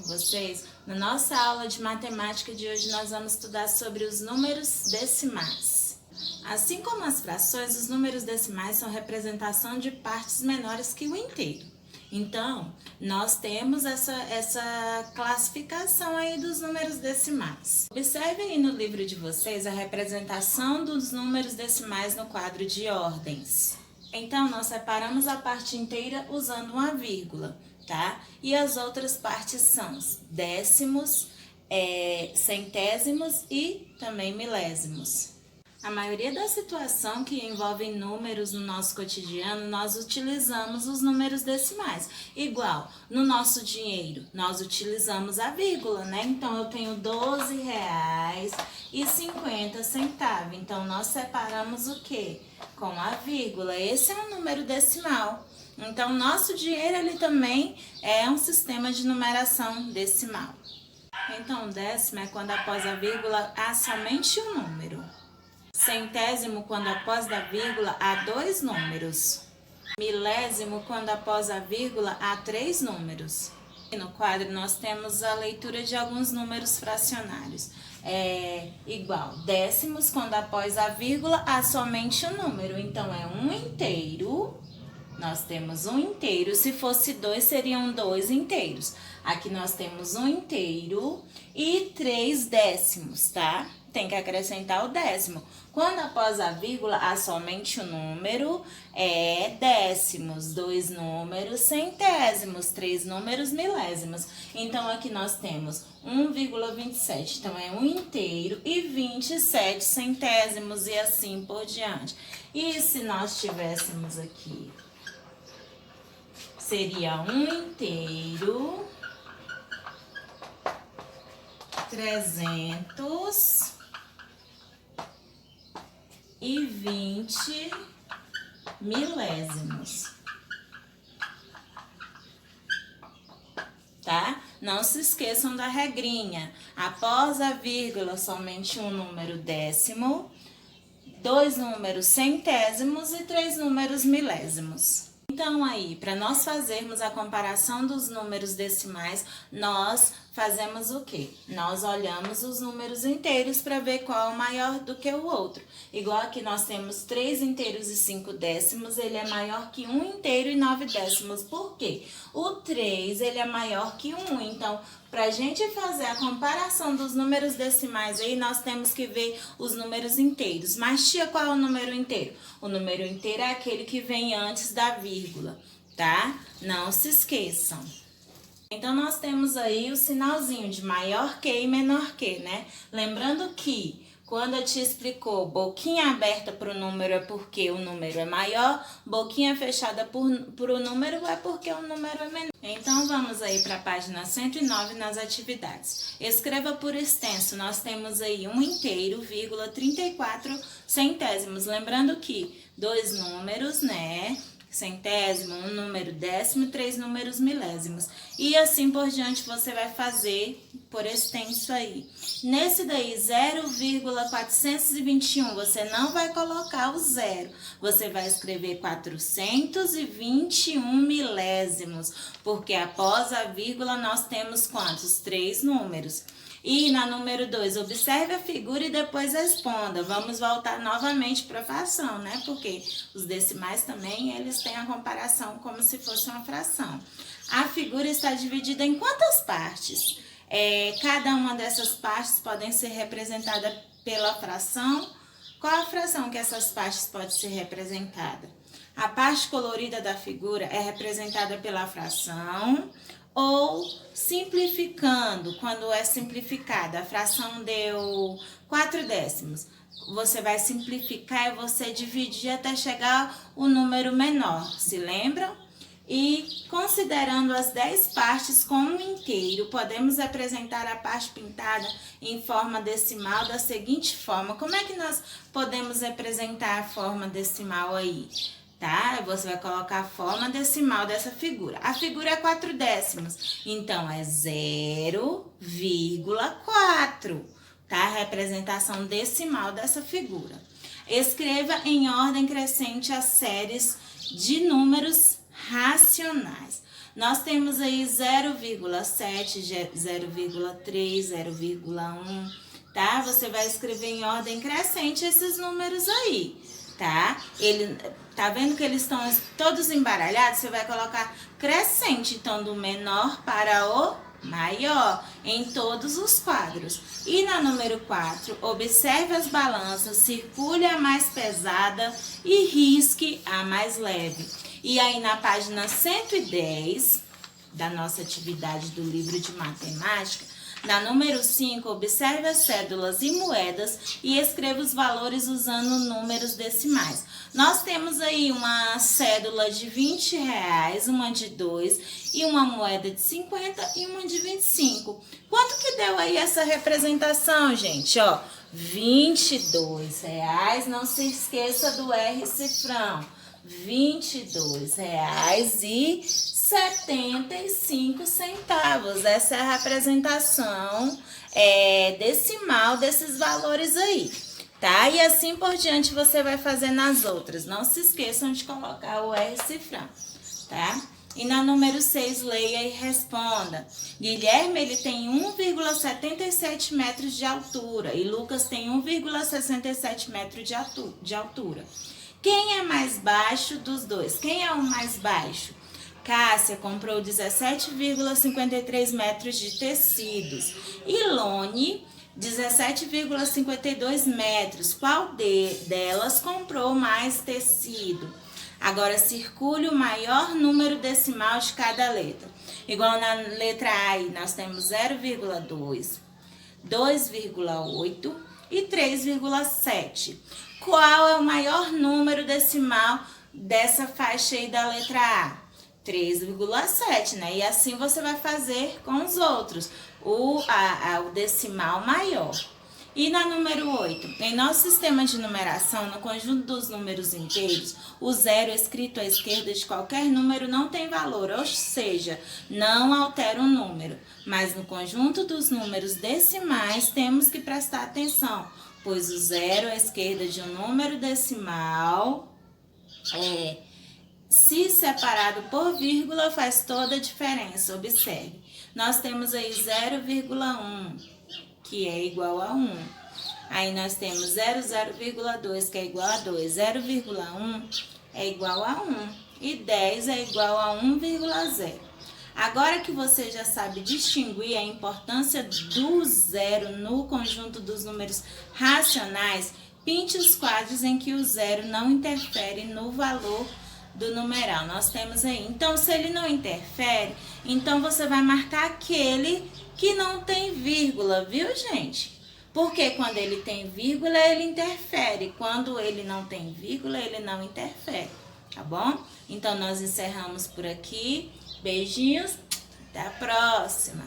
vocês. Na nossa aula de matemática de hoje, nós vamos estudar sobre os números decimais. Assim como as frações, os números decimais são representação de partes menores que o inteiro. Então, nós temos essa classificação aí dos números decimais. Observe aí no livro de vocês a representação dos números decimais no quadro de ordens. Então, nós separamos a parte inteira usando uma vírgula, tá? E as outras partes são décimos, centésimos e também milésimos. A maioria da situação que envolve números no nosso cotidiano, nós utilizamos os números decimais. Igual, no nosso dinheiro, nós utilizamos a vírgula, né? Então, eu tenho R$12,50. Então, nós separamos o quê? Com a vírgula. Esse é um número decimal. Então, nosso dinheiro, ele também é um sistema de numeração decimal. Então, décimo é quando após a vírgula há somente um número. Centésimo, quando após a vírgula há 2 números. Milésimo, quando após a vírgula há 3 números. E no quadro nós temos a leitura de alguns números fracionários. Igual, décimos, quando após a vírgula há somente um número. Então, é um inteiro. Nós temos um inteiro. Se fosse 2, seriam 2 inteiros. Aqui nós temos um inteiro e 3 décimos, tá? Tem que acrescentar o décimo. Quando após a vírgula há somente um número, décimos, 2 números, centésimos, 3 números, milésimos. Então, aqui nós temos 1,27. Então, é um inteiro e 27 centésimos e assim por diante. E se nós tivéssemos aqui, seria um inteiro, 320 milésimos, tá? Não se esqueçam da regrinha. Após a vírgula, somente um número décimo, 2 números centésimos e 3 números milésimos. Então, aí, para nós fazermos a comparação dos números decimais, nós fazemos o quê? Nós olhamos os números inteiros para ver qual é maior do que o outro. Igual aqui nós temos 3 inteiros e 5 décimos, ele é maior que 1 inteiro e 9 décimos. Por quê? O 3, ele é maior que 1, então, para a gente fazer a comparação dos números decimais aí, nós temos que ver os números inteiros. Mas, tia, qual é o número inteiro? O número inteiro é aquele que vem antes da vírgula, tá? Não se esqueçam. Então, nós temos aí o sinalzinho de maior que e menor que, né? Lembrando que quando eu te explicou boquinha aberta para o número é porque o número é maior, boquinha fechada para o número é porque o número é menor. Então, vamos aí para a página 109 nas atividades. Escreva por extenso, nós temos aí um inteiro, 34 centésimos. Lembrando que 2 números, né? Centésimo, um número décimo e 3 números milésimos. E assim por diante você vai fazer por extenso aí. Nesse daí, 0,421, você não vai colocar o zero. Você vai escrever 421 milésimos, porque após a vírgula nós temos quantos? 3 números. E na número 2, observe a figura e depois responda. Vamos voltar novamente para a fração, né? Porque os decimais também, eles têm a comparação como se fosse uma fração. A figura está dividida em quantas partes? Cada uma dessas partes podem ser representadas pela fração. Qual a fração que essas partes podem ser representadas? A parte colorida da figura é representada pela fração. Ou simplificando, quando é simplificada, a fração deu 4 décimos. Você vai simplificar e você dividir até chegar o número menor, se lembram? E considerando as 10 partes como inteiro, podemos representar a parte pintada em forma decimal da seguinte forma. Como é que nós podemos representar a forma decimal aí? Tá? Você vai colocar a forma decimal dessa figura. A figura é 4 décimos, então é 0,4, tá? A representação decimal dessa figura. Escreva em ordem crescente as séries de números racionais. Nós temos aí 0,7, 0,3, 0,1, tá? Você vai escrever em ordem crescente esses números aí, tá? Tá vendo que eles estão todos embaralhados? Você vai colocar crescente, então do menor para o maior em todos os quadros. E na número 4, observe as balanças, circule a mais pesada e risque a mais leve. E aí na página 110 da nossa atividade do livro de matemática, na número 5, observe as cédulas e moedas e escreva os valores usando números decimais. Nós temos aí uma cédula de R$20, uma de 2 e uma moeda de 50 e uma de 25. Quanto que deu aí essa representação, gente? Ó, R$22. Não se esqueça do R cifrão. R$22,75. Essa é a representação decimal desses valores aí, tá? E assim por diante você vai fazer nas outras. Não se esqueçam de colocar o R cifrão, tá? E na número 6, leia e responda. Guilherme, ele tem 1,77 metros de altura e Lucas tem 1,67 metros de altura. Quem é mais baixo dos dois? Quem é o mais baixo? Cássia comprou 17,53 metros de tecidos. Ilone, 17,52 metros. Qual delas comprou mais tecido? Agora, circule o maior número decimal de cada letra. Igual na letra A, nós temos 0,2, 2,8 e 3,7. Qual é o maior número decimal dessa faixa aí da letra A? 3,7, né? E assim você vai fazer com os outros, o decimal maior. E na número 8, em nosso sistema de numeração, no conjunto dos números inteiros, o zero escrito à esquerda de qualquer número não tem valor, ou seja, não altera o número. Mas no conjunto dos números decimais, temos que prestar atenção, pois o zero à esquerda de um número decimal, se separado por vírgula, faz toda a diferença. Observe, nós temos aí 0,1, que é igual a 1. Aí nós temos 0,2, que é igual a 2. 0,1 é igual a 1. E 10 é igual a 1,0. Agora que você já sabe distinguir a importância do zero no conjunto dos números racionais, pinte os quadros em que o zero não interfere no valor do numeral. Nós temos aí. Então, se ele não interfere, então você vai marcar aquele que não tem vírgula, viu, gente? Porque quando ele tem vírgula, ele interfere. Quando ele não tem vírgula, ele não interfere, tá bom? Então, nós encerramos por aqui. Beijinhos, até a próxima!